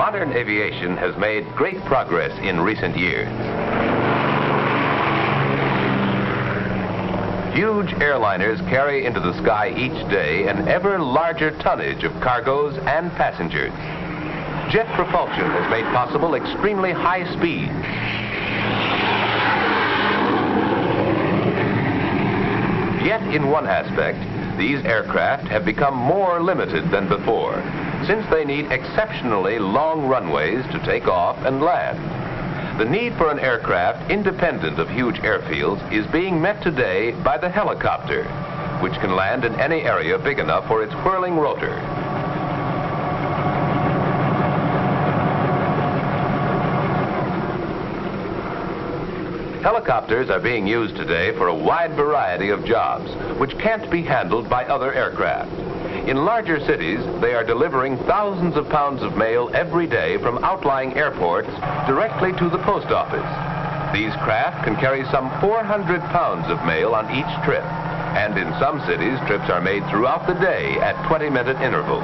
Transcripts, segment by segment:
Modern aviation has made great progress in recent years. Huge airliners carry into the sky each day an ever larger tonnage of cargoes and passengers. Jet propulsion has made possible extremely high speed. Yet in one aspect, these aircraft have become more limited than before, since they need exceptionally long runways to take off and land. The need for an aircraft independent of huge airfields is being met today by the helicopter, which can land in any area big enough for its whirling rotor. Helicopters are being used today for a wide variety of jobs, which can't be handled by other aircraft. In larger cities, they are delivering thousands of pounds of mail every day from outlying airports directly to the post office. These craft can carry some 400 pounds of mail on each trip, and in some cities, trips are made throughout the day at 20-minute intervals.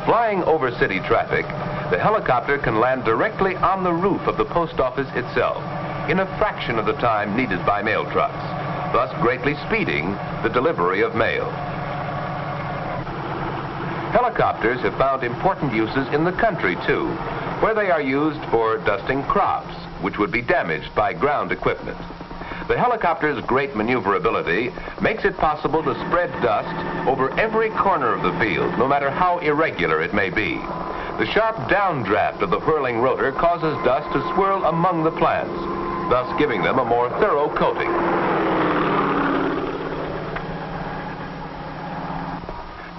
Flying over city traffic, the helicopter can land directly on the roof of the post office itself, in a fraction of the time needed by mail trucks, thus greatly speeding the delivery of mail. Helicopters have found important uses in the country, too, where they are used for dusting crops, which would be damaged by ground equipment. The helicopter's great maneuverability makes it possible to spread dust over every corner of the field, no matter how irregular it may be. The sharp downdraft of the whirling rotor causes dust to swirl among the plants, thus giving them a more thorough coating.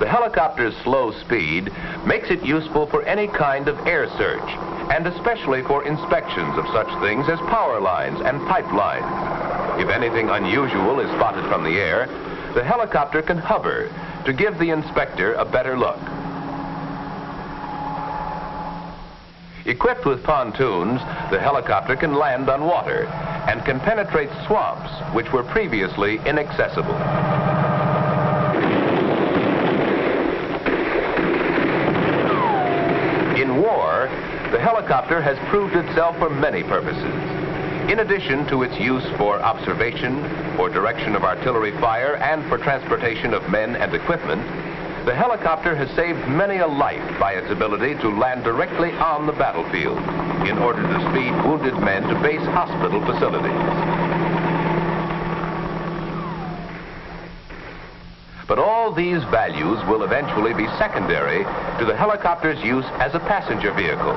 The helicopter's slow speed makes it useful for any kind of air search, and especially for inspections of such things as power lines and pipelines. If anything unusual is spotted from the air, the helicopter can hover to give the inspector a better look. Equipped with pontoons, the helicopter can land on water and can penetrate swamps which were previously inaccessible. In war, the helicopter has proved itself for many purposes. In addition to its use for observation, for direction of artillery fire, and for transportation of men and equipment, the helicopter has saved many a life by its ability to land directly on the battlefield in order to speed wounded men to base hospital facilities. But all these values will eventually be secondary to the helicopter's use as a passenger vehicle.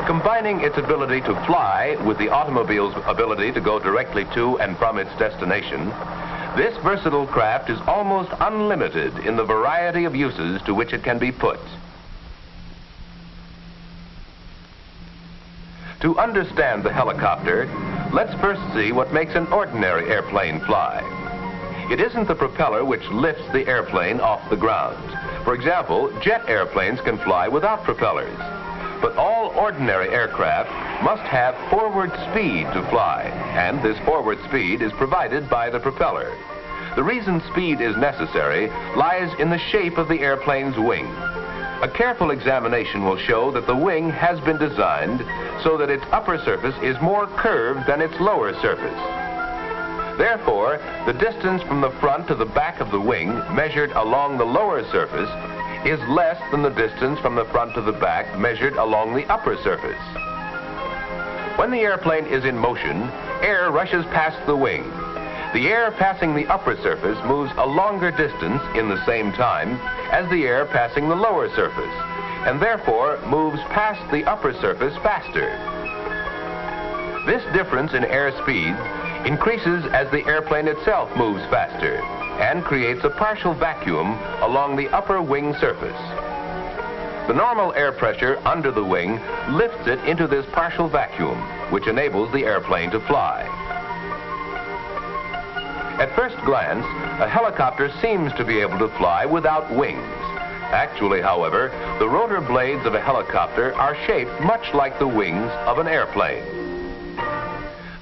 Combining its ability to fly with the automobile's ability to go directly to and from its destination, this versatile craft is almost unlimited in the variety of uses to which it can be put. To understand the helicopter, let's first see what makes an ordinary airplane fly. It isn't the propeller which lifts the airplane off the ground. For example, jet airplanes can fly without propellers. But all ordinary aircraft must have forward speed to fly, and this forward speed is provided by the propeller. The reason speed is necessary lies in the shape of the airplane's wing. A careful examination will show that the wing has been designed so that its upper surface is more curved than its lower surface. Therefore, the distance from the front to the back of the wing measured along the lower surface is less than the distance from the front to the back measured along the upper surface. When the airplane is in motion, air rushes past the wing. The air passing the upper surface moves a longer distance in the same time as the air passing the lower surface, and therefore moves past the upper surface faster. This difference in air speed increases as the airplane itself moves faster, and creates a partial vacuum along the upper wing surface. The normal air pressure under the wing lifts it into this partial vacuum, which enables the airplane to fly. At first glance, a helicopter seems to be able to fly without wings. Actually, however, the rotor blades of a helicopter are shaped much like the wings of an airplane.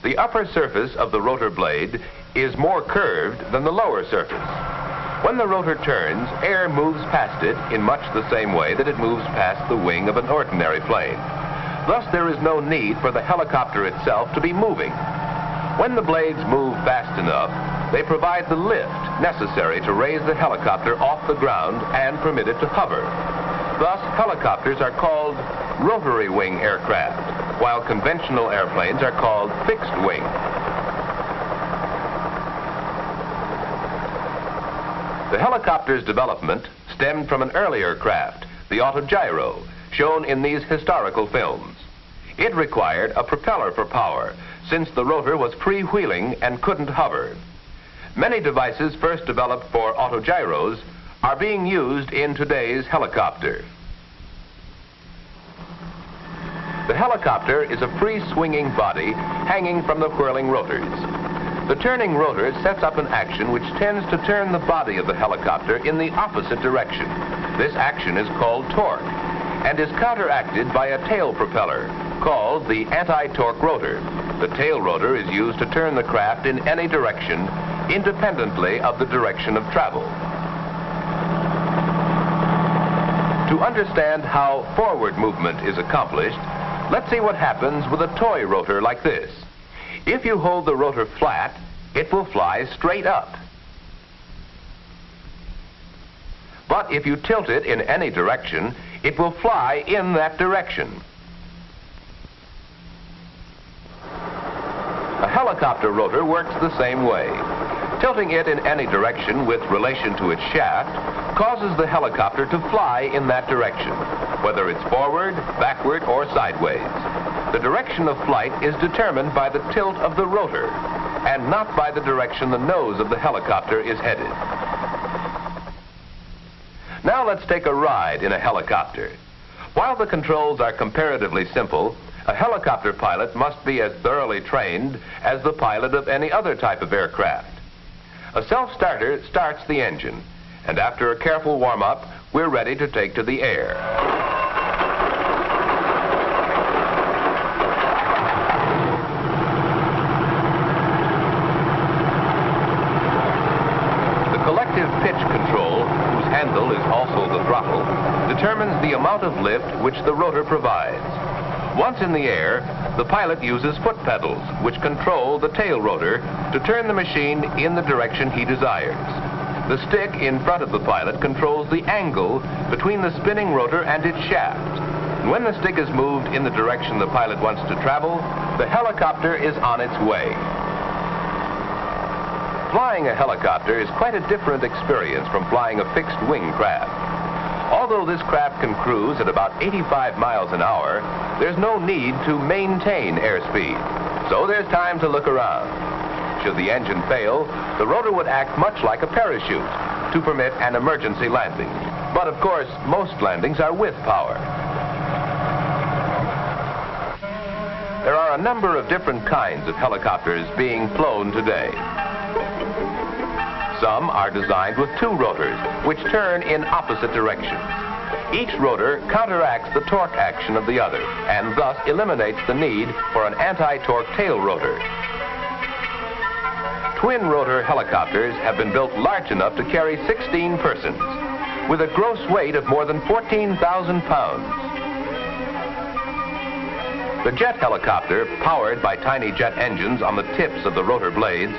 The upper surface of the rotor blade is more curved than the lower surface. When the rotor turns, air moves past it in much the same way that it moves past the wing of an ordinary plane. Thus, there is no need for the helicopter itself to be moving. When the blades move fast enough, they provide the lift necessary to raise the helicopter off the ground and permit it to hover. Thus, helicopters are called rotary wing aircraft, while conventional airplanes are called fixed wing. The helicopter's development stemmed from an earlier craft, the autogyro, shown in these historical films. It required a propeller for power, since the rotor was freewheeling and couldn't hover. Many devices first developed for autogyros are being used in today's helicopter. The helicopter is a free-swinging body hanging from the whirling rotors. The turning rotor sets up an action which tends to turn the body of the helicopter in the opposite direction. This action is called torque and is counteracted by a tail propeller called the anti-torque rotor. The tail rotor is used to turn the craft in any direction independently of the direction of travel. To understand how forward movement is accomplished, let's see what happens with a toy rotor like this. If you hold the rotor flat, it will fly straight up. But if you tilt it in any direction, it will fly in that direction. A helicopter rotor works the same way. Tilting it in any direction with relation to its shaft causes the helicopter to fly in that direction, whether it's forward, backward, or sideways. The direction of flight is determined by the tilt of the rotor, and not by the direction the nose of the helicopter is headed. Now let's take a ride in a helicopter. While the controls are comparatively simple, a helicopter pilot must be as thoroughly trained as the pilot of any other type of aircraft. A self-starter starts the engine, and after a careful warm-up, we're ready to take to the air. The collective pitch control, whose handle is also the throttle, determines the amount of lift which the rotor provides. Once in the air, the pilot uses foot pedals, which control the tail rotor to turn the machine in the direction he desires. The stick in front of the pilot controls the angle between the spinning rotor and its shaft. And when the stick is moved in the direction the pilot wants to travel, the helicopter is on its way. Flying a helicopter is quite a different experience from flying a fixed-wing craft. Although this craft can cruise at about 85 miles an hour, there's no need to maintain airspeed, so there's time to look around. Should the engine fail, the rotor would act much like a parachute to permit an emergency landing. But of course, most landings are with power. There are a number of different kinds of helicopters being flown today. Some are designed with two rotors, which turn in opposite directions. Each rotor counteracts the torque action of the other, and thus eliminates the need for an anti-torque tail rotor. Twin-rotor helicopters have been built large enough to carry 16 persons, with a gross weight of more than 14,000 pounds. The jet helicopter, powered by tiny jet engines on the tips of the rotor blades,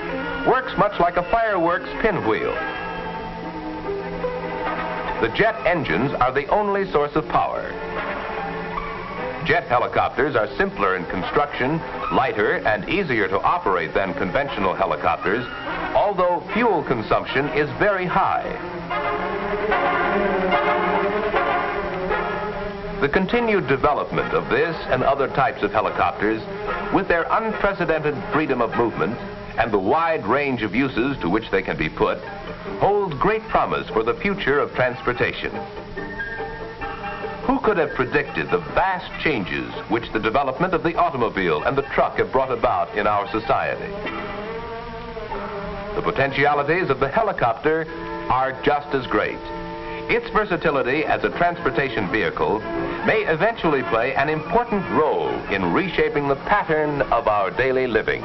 works much like a fireworks pinwheel. The jet engines are the only source of power. Jet helicopters are simpler in construction, lighter, and easier to operate than conventional helicopters, although fuel consumption is very high. The continued development of this and other types of helicopters, with their unprecedented freedom of movement and the wide range of uses to which they can be put, holds great promise for the future of transportation. Who could have predicted the vast changes which the development of the automobile and the truck have brought about in our society? The potentialities of the helicopter are just as great. Its versatility as a transportation vehicle may eventually play an important role in reshaping the pattern of our daily living.